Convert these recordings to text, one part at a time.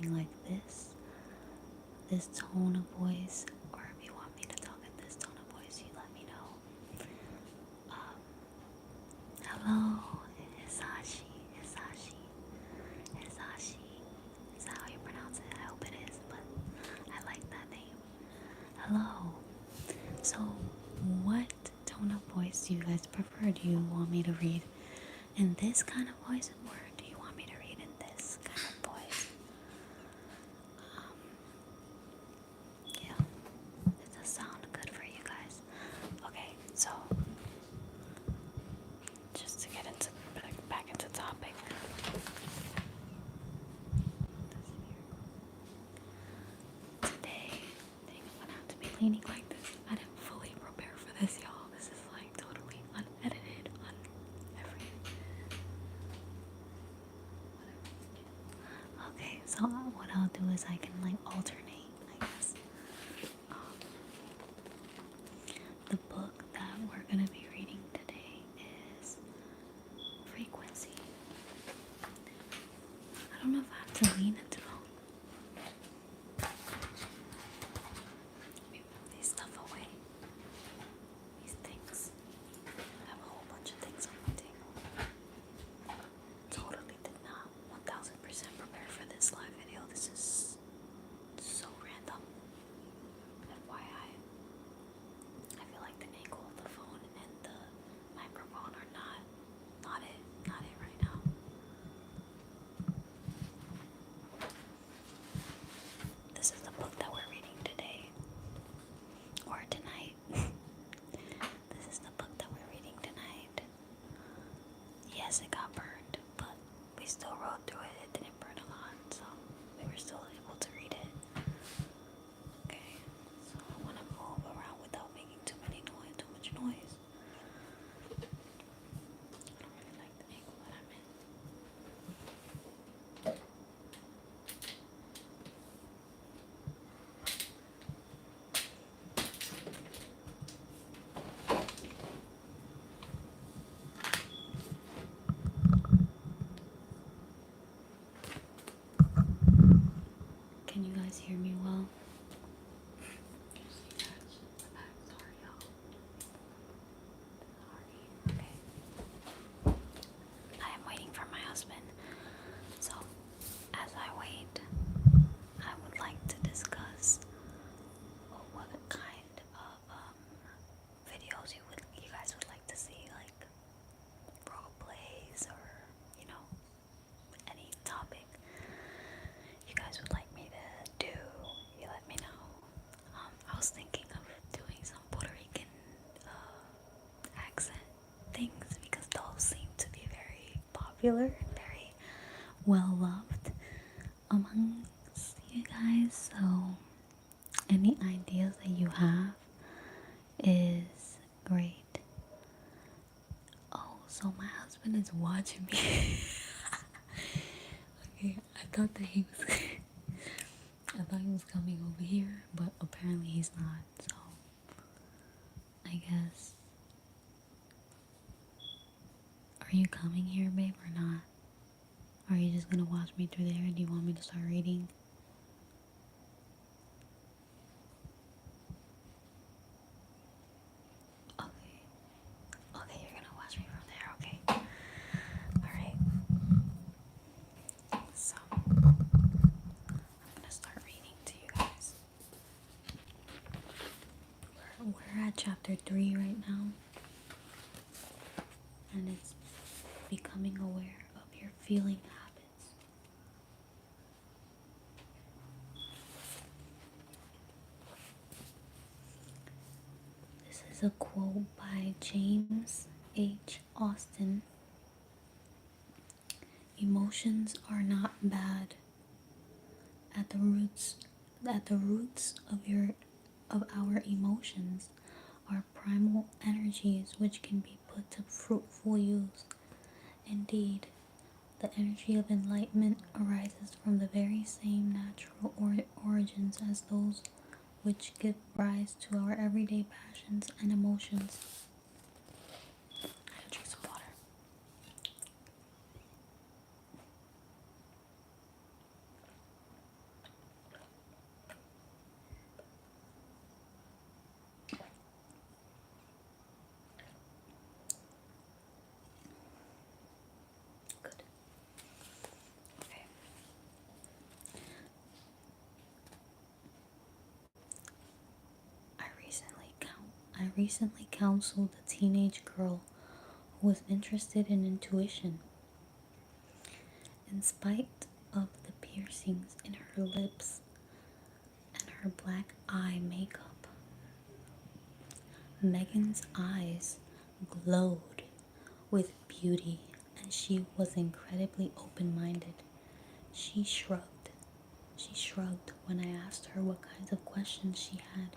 something like this tone of voice, or if you want me to talk in this tone of voice, you let me know. Hello, Hisashi. Is that how you pronounce it? I hope it is, but I like that name. Hello. So, what tone of voice do you guys prefer? Do you want me to read in this kind of voice, or do you want me to read in this kind of voice? Yeah, it does sound good for you guys. Okay, so just to get into back into topic. Today, I think I'm gonna have to be leaning like this. I didn't fully prepare for this, y'all. This is like totally unedited, everything. Okay, so what I'll do is I can like alternate, I guess. Um, the book that we're gonna be reading today is Frequency. I don't know if I have to lean into let me move these stuff away. These things. I have a whole bunch of things on my table. Totally did not 1000% prepare for this live video. This is so random. FYI. I feel like the angle of the phone and the microphone are not it right now. This is the book that we're reading today. Or tonight. This is the book that we're reading tonight. Yes, it got burned, but we still rode through it. It didn't burn a lot, so we were still able to read it. Okay, so I want to move around without making too much noise. I don't really like the angle that I'm in. Can you guys hear me well? Sorry, y'all. Sorry. Okay. I am waiting for my husband. So, as I wait, I would like to discuss what kind of videos you guys would like to see, like role plays or any topic you guys would like me to do. You let me know. I was thinking of doing some Puerto Rican accent things because those seem to be very popular, very well loved amongst you guys. So any ideas that you have is great. Oh, so my husband is watching me. Okay, I thought he was coming over here, but apparently he's not, so I guess. Are you coming here, babe, or not? Are you just gonna watch me through there? Do you want me to start reading? Okay. Okay, you're gonna watch me from there, okay. Alright. So, I'm gonna start reading to you guys. We're at chapter 3 right now. And it's becoming aware of your feeling habits. This is a quote by James H. Austin. Emotions are not bad. At the roots of our emotions are primal energies which can be put to fruitful use. Indeed, the energy of enlightenment arises from the very same natural origins as those which give rise to our everyday passions and emotions. I gotta drink some water. I recently counseled a teenage girl who was interested in intuition. In spite of the piercings in her lips and her black eye makeup, Megan's eyes glowed with beauty, and she was incredibly open-minded. She shrugged. She shrugged when I asked her what kinds of questions she had,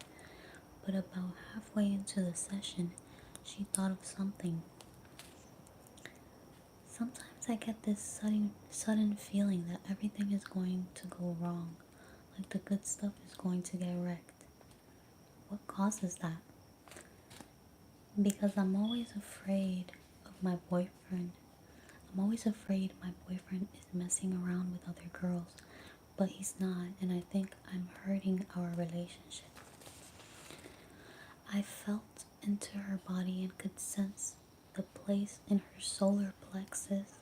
but about halfway into the session, she thought of something. Sometimes I get this sudden feeling that everything is going to go wrong, like the good stuff is going to get wrecked. What causes that? Because I'm always afraid of my boyfriend. I'm always afraid my boyfriend is messing around with other girls, but he's not, and I think I'm hurting our relationship. I felt into her body and could sense the place in her solar plexus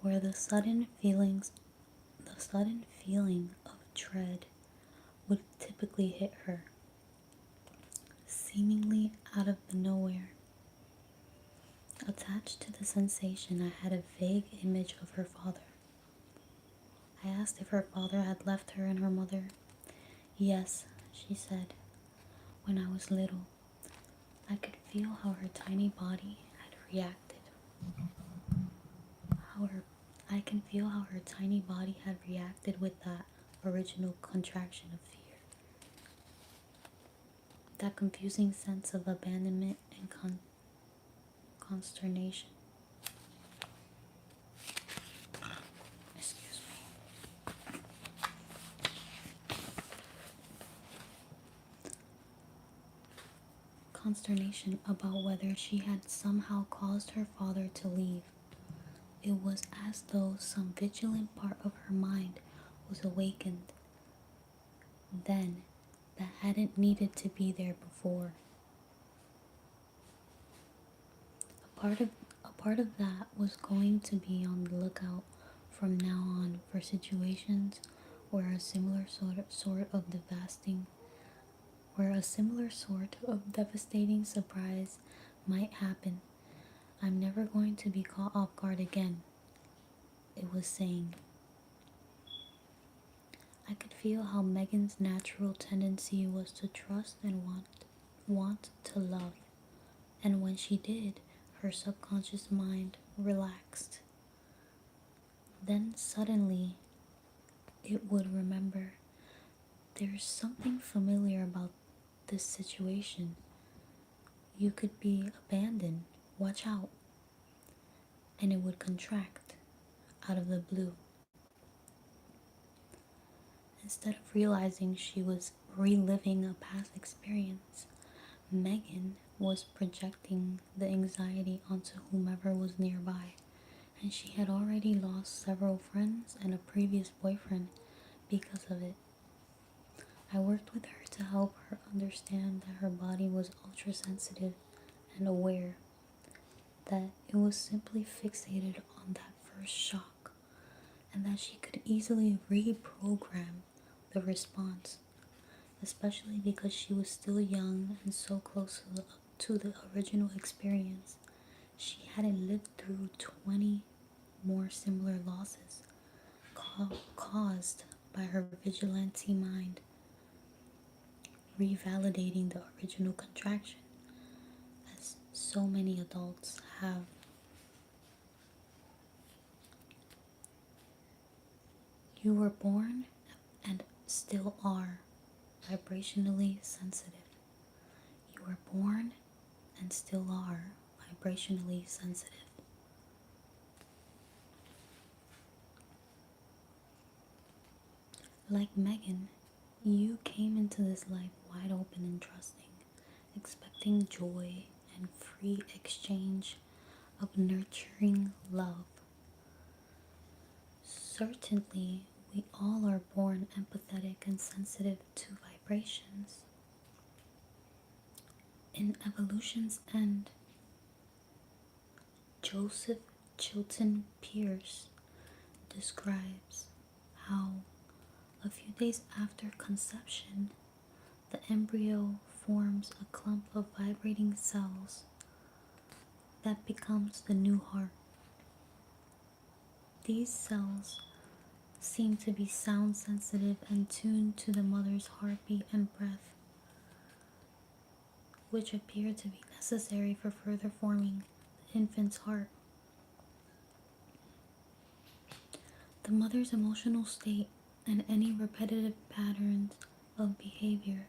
where the sudden feeling of dread would typically hit her, seemingly out of the nowhere. Attached to the sensation, I had a vague image of her father. I asked if her father had left her and her mother. Yes, she said. When I was little, I could feel how her tiny body had reacted. I can feel how her tiny body had reacted with that original contraction of fear. That confusing sense of abandonment and consternation. Excuse me. Consternation about whether she had somehow caused her father to leave. It was as though some vigilant part of her mind was awakened then that hadn't needed to be there before. A part of that was going to be on the lookout from now on for situations where a similar sort of devastating surprise might happen. I'm never going to be caught off guard again, it was saying. I could feel how Megan's natural tendency was to trust and want to love. And when she did, her subconscious mind relaxed. Then suddenly, it would remember, there's something familiar about this situation. You could be abandoned. Watch out. And it would contract out of the blue. Instead of realizing she was reliving a past experience, Megan was projecting the anxiety onto whomever was nearby, and she had already lost several friends and a previous boyfriend because of it. I worked with her to help her understand that her body was ultra sensitive and aware, that it was simply fixated on that first shock, and that she could easily reprogram the response, especially because she was still young and so close to the original experience. She hadn't lived through 20 more similar losses caused by her vigilante mind, revalidating the original contraction, as so many adults have. You were born and still are vibrationally sensitive. You were born and still are vibrationally sensitive. Like Megan, you came into this life wide open and trusting, expecting joy and free exchange of nurturing love. Certainly, we all are born empathetic and sensitive to vibrations. In evolution's end, Joseph Chilton Pierce describes how a few days after conception, the embryo forms a clump of vibrating cells that becomes the new heart. These cells seem to be sound sensitive and tuned to the mother's heartbeat and breath, which appear to be necessary for further forming the infant's heart. The mother's emotional state and any repetitive patterns of behavior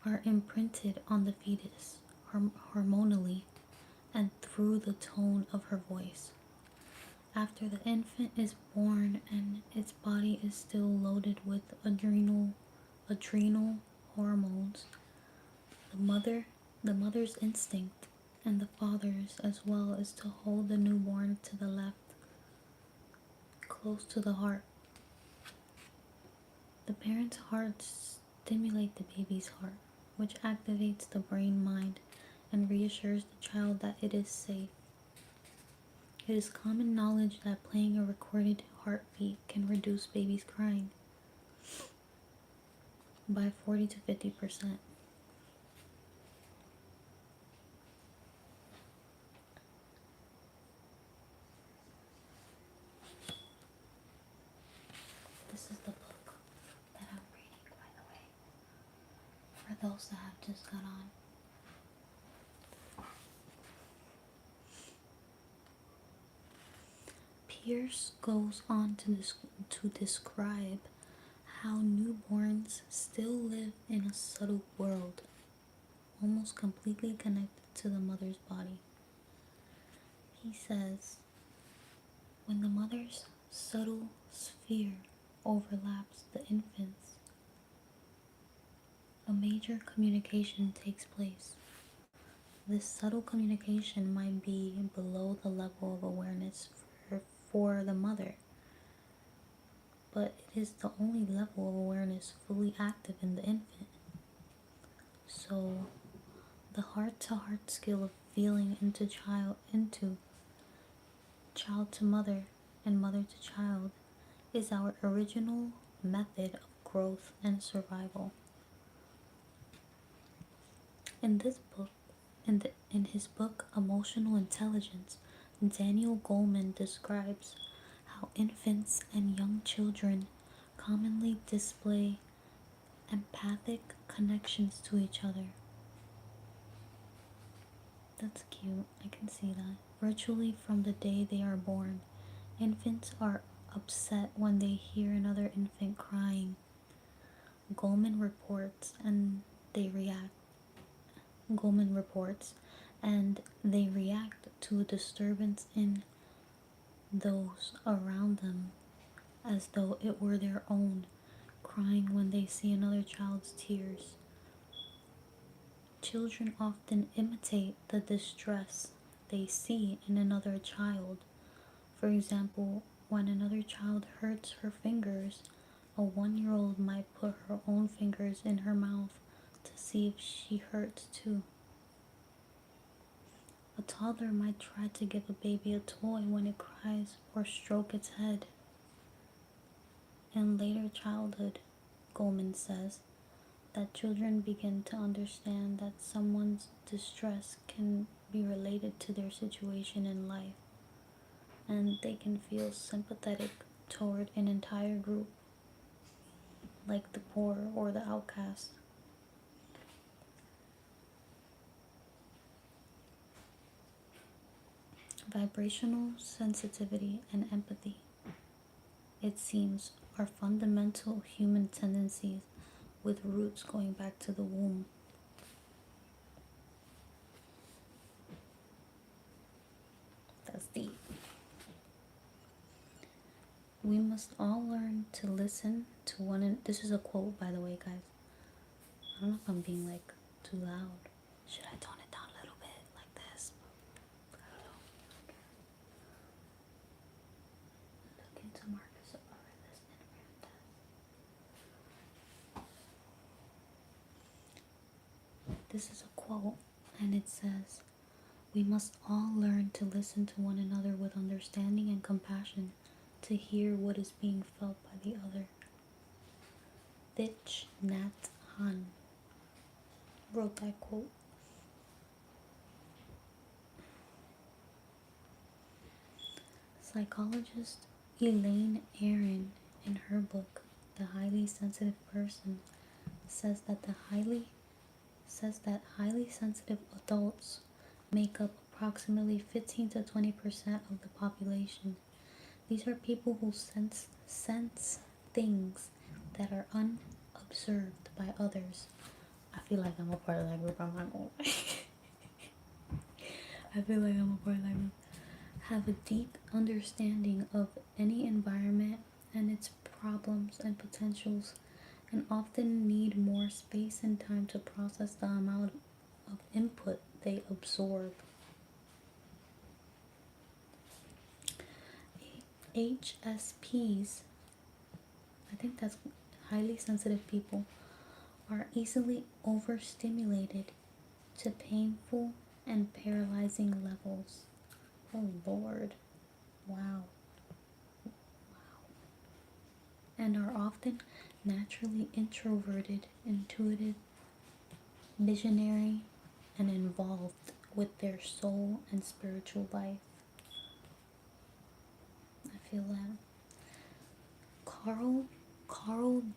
are imprinted on the fetus hormonally and through the tone of her voice. After the infant is born and its body is still loaded with adrenal hormones, the mother's instinct, and the father's as well, is to hold the newborn to the left, close to the heart. The parent's heart stimulates the baby's heart, which activates the brain mind and reassures the child that it is safe. It is common knowledge that playing a recorded heartbeat can reduce babies crying by 40 to 50%. This is the book that I'm reading, by the way, for those that have just got on. Pierce goes on to describe how newborns still live in a subtle world, almost completely connected to the mother's body. He says, when the mother's subtle sphere overlaps the infant's, a major communication takes place. This subtle communication might be below the level of awareness for the mother, but it is the only level of awareness fully active in the infant. So the heart-to-heart skill of feeling into child to mother and mother to child is our original method of growth and survival. In this book, in his book Emotional Intelligence, Daniel Goleman describes how infants and young children commonly display empathic connections to each other. That's cute, I can see that. Virtually from the day they are born, infants are upset when they hear another infant crying. Goleman reports and they react to a disturbance in those around them as though it were their own, crying when they see another child's tears. Children often imitate the distress they see in another child. For example, when another child hurts her fingers, a 1-year-old might put her own fingers in her mouth to see if she hurts too. A toddler might try to give a baby a toy when it cries or stroke its head. In later childhood, Goleman says, that children begin to understand that someone's distress can be related to their situation in life, and they can feel sympathetic toward an entire group, like the poor or the outcast. Vibrational sensitivity and empathy, it seems, are fundamental human tendencies with roots going back to the womb. That's deep. We must all learn to listen to one another. This is a quote, by the way, guys. I don't know if I'm being like too loud. Should I tone it down a little bit like this? I don't know. Look into Marcus Aurelius and This is a quote, and it says, we must all learn to listen to one another with understanding and compassion, to hear what is being felt by the other. Thich Nhat Hanh. wrote that quote. Psychologist Elaine Aron, in her book The Highly Sensitive Person, says that highly sensitive adults make up approximately 15 to 20% of the population. These are people who sense things that are unobserved by others. I feel like I'm a part of that group. I'm not gonna lie. I feel like I'm a part of that group. Have a deep understanding of any environment and its problems and potentials, and often need more space and time to process the amount of input they absorb. HSPs, I think that's highly sensitive people, are easily overstimulated to painful and paralyzing levels. Oh Lord. Wow. And are often naturally introverted, intuitive, visionary, and involved with their soul and spiritual life. I feel that. Carl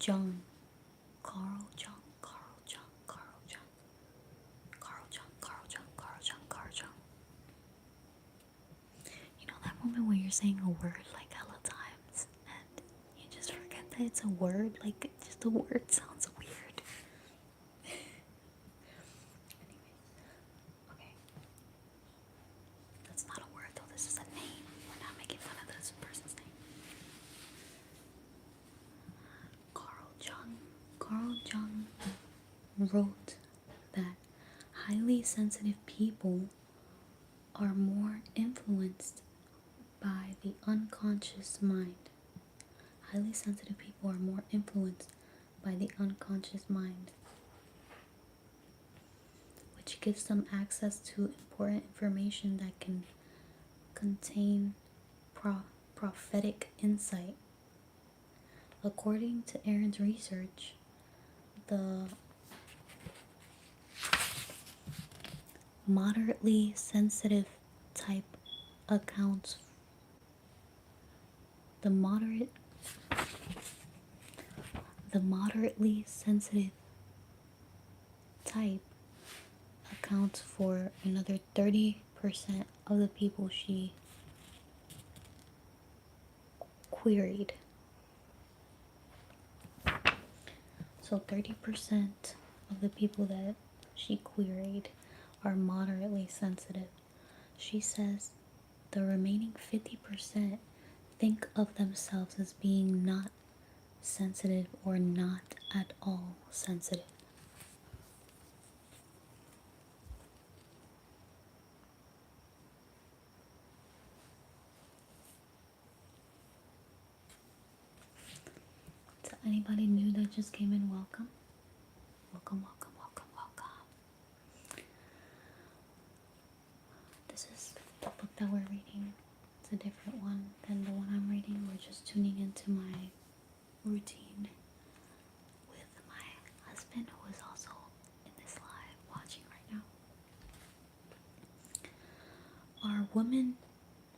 Jung. Carl Jung. Carl Jung. Carl Jung. Carl Jung. Carl Jung. Carl Jung. Carl Jung. You know that moment where you're saying a word like hella times and you just forget that it's a word? Like, just the word sounds weird. Okay. That's not a word though, this is a name. We're not making fun of this person's name. Carl Jung wrote that highly sensitive people are more influenced by the unconscious mind. Highly sensitive people are more influenced by the unconscious mind, which gives them access to important information that can contain prophetic insight. According to Aaron's research, the moderately sensitive type accounts the moderately sensitive type accounts for another 30% of the people she queried. So 30% of the people that she queried are moderately sensitive. She says the remaining 50% think of themselves as being not sensitive or not at all sensitive. To anybody new that just came in, welcome. Welcome, welcome, welcome, welcome. This is the book that we're reading. It's a different one than the one I'm reading. We're just tuning into my routine with my husband, who is also in this live watching right now. Are women...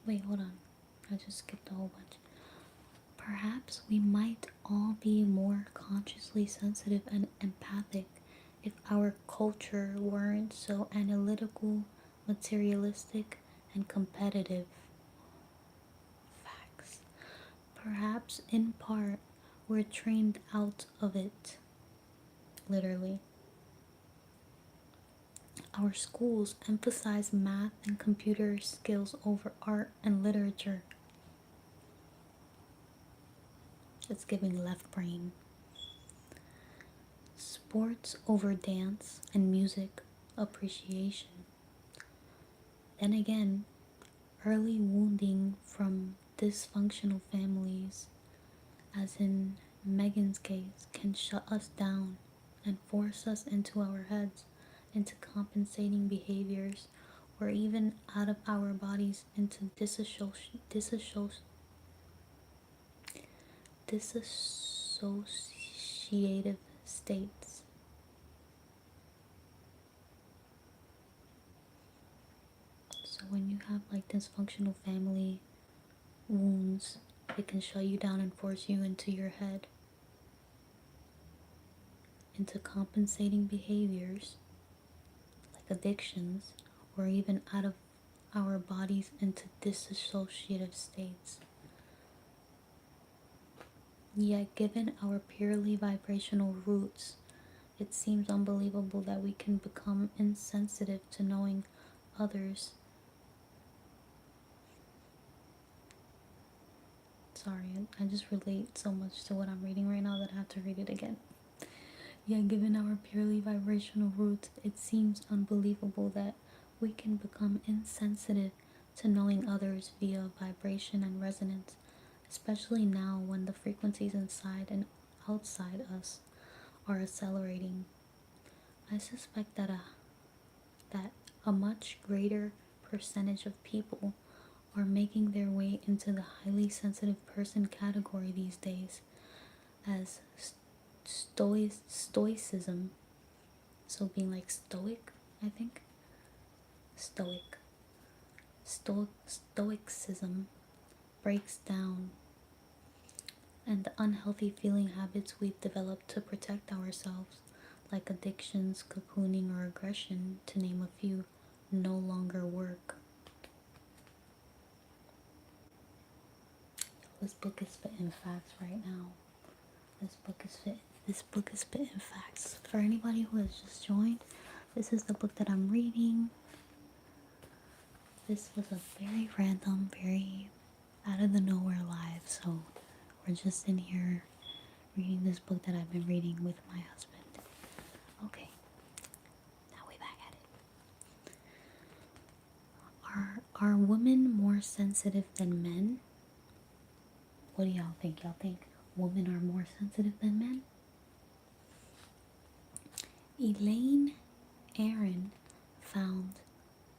Wait, hold on. I just skipped a whole bunch. Perhaps we might all be more consciously sensitive and empathic if our culture weren't so analytical, materialistic, and competitive. Facts. Perhaps in part we're trained out of it. Literally. Our schools emphasize math and computer skills over art and literature. It's giving left brain. Sports over dance and music appreciation. Then again, early wounding from dysfunctional families, as in Megan's case, can shut us down and force us into our heads, into compensating behaviors, or even out of our bodies into dissociative states. have like dysfunctional family wounds, it can shut you down and force you into your head, into compensating behaviors like addictions, or even out of our bodies into dissociative states. Yet, given our purely vibrational roots, it seems unbelievable that we can become insensitive to knowing others. Sorry, I just relate so much to what I'm reading right now that I have to read it again. Yet, given our purely vibrational roots, it seems unbelievable that we can become insensitive to knowing others via vibration and resonance, especially now when the frequencies inside and outside us are accelerating. I suspect that a much greater percentage of people are making their way into the highly sensitive person category these days, as stoicism, so being like stoic, I think, stoicism breaks down, and the unhealthy feeling habits we've developed to protect ourselves, like addictions, cocooning, or aggression, to name a few, no longer work. This book is spitting facts right now. This book is spitting facts. For anybody who has just joined, this is the book that I'm reading. This was a very random, very out of the nowhere live, so we're just in here reading this book that I've been reading with my husband. Okay, now we back at it. Are women more sensitive than men? What do y'all think? Y'all think women are more sensitive than men? Elaine Aron found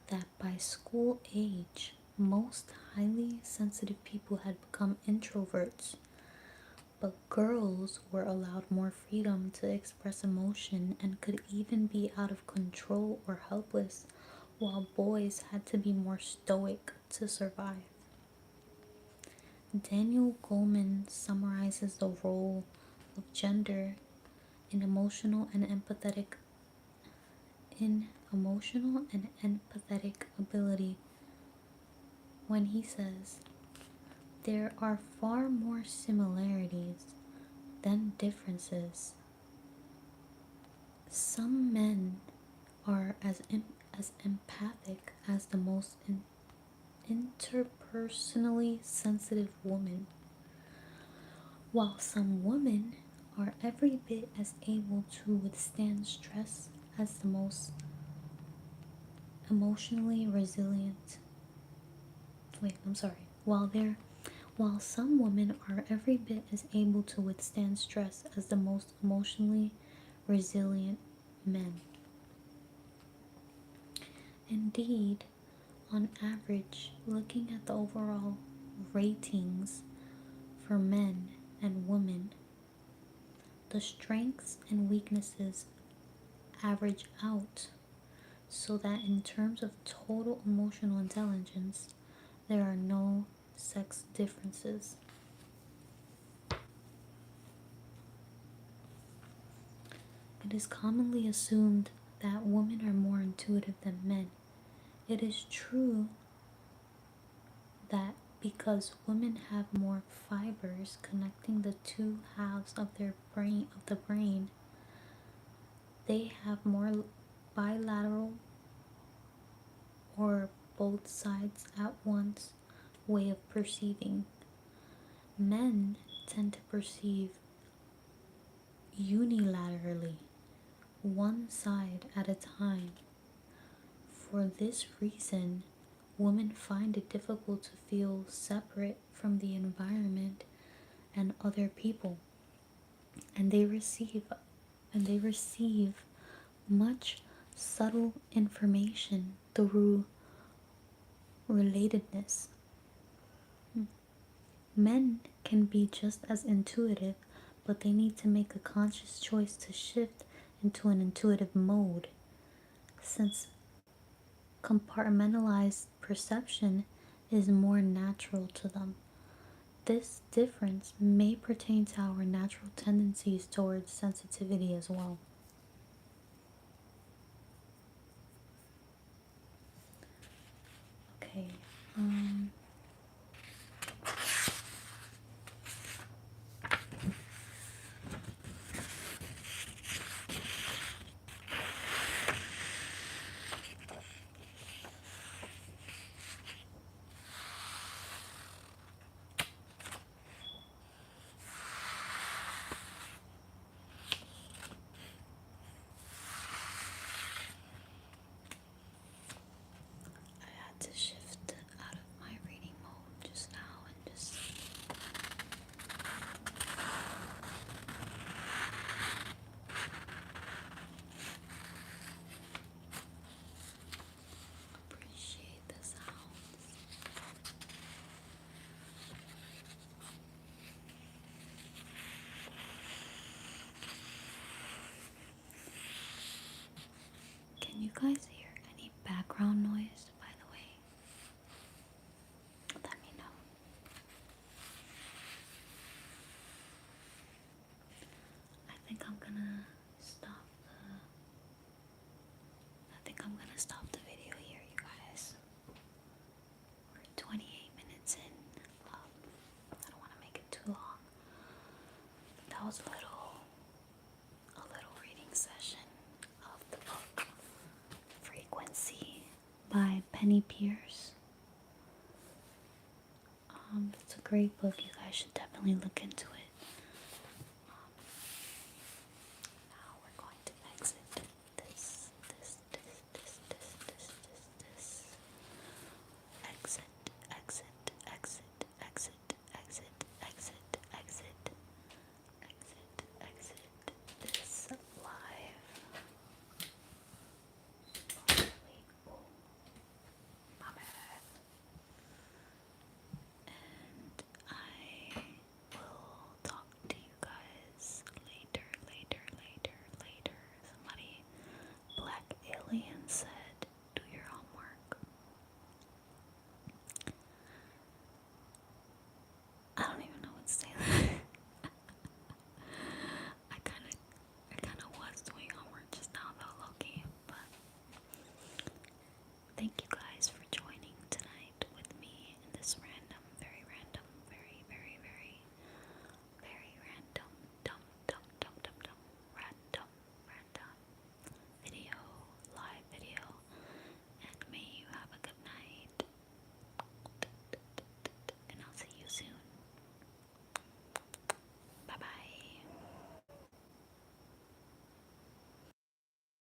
that by school age, most highly sensitive people had become introverts, but girls were allowed more freedom to express emotion and could even be out of control or helpless, while boys had to be more stoic to survive. Daniel Goleman summarizes the role of gender in emotional and empathetic ability when he says, there are far more similarities than differences. Some men are as empathic as the most interpersonally sensitive woman, while some women are every bit as able to withstand stress as the most emotionally resilient. While some women are every bit as able to withstand stress as the most emotionally resilient men. Indeed, on average, looking at the overall ratings for men and women, the strengths and weaknesses average out, so that in terms of total emotional intelligence, there are no sex differences. It is commonly assumed that women are more intuitive than men. It is true that because women have more fibers connecting the two halves of the brain, they have more bilateral or both sides at once way of perceiving. Men tend to perceive unilaterally, one side at a time. For this reason, women find it difficult to feel separate from the environment and other people, and they receive much subtle information through relatedness. Men can be just as intuitive, but they need to make a conscious choice to shift into an intuitive mode, since compartmentalized perception is more natural to them. This difference may pertain to our natural tendencies towards sensitivity as well. Okay. I had to shift out of my reading mode just now and just appreciate the sounds. Can you guys hear any background noise, by the way? Let me know. I think I'm gonna stop the video here, you guys. We're 28 minutes in. I don't want to make it too long. But that was a little reading session of the book Frequency by Penny Pierce. It's a great book. You guys should definitely look into it.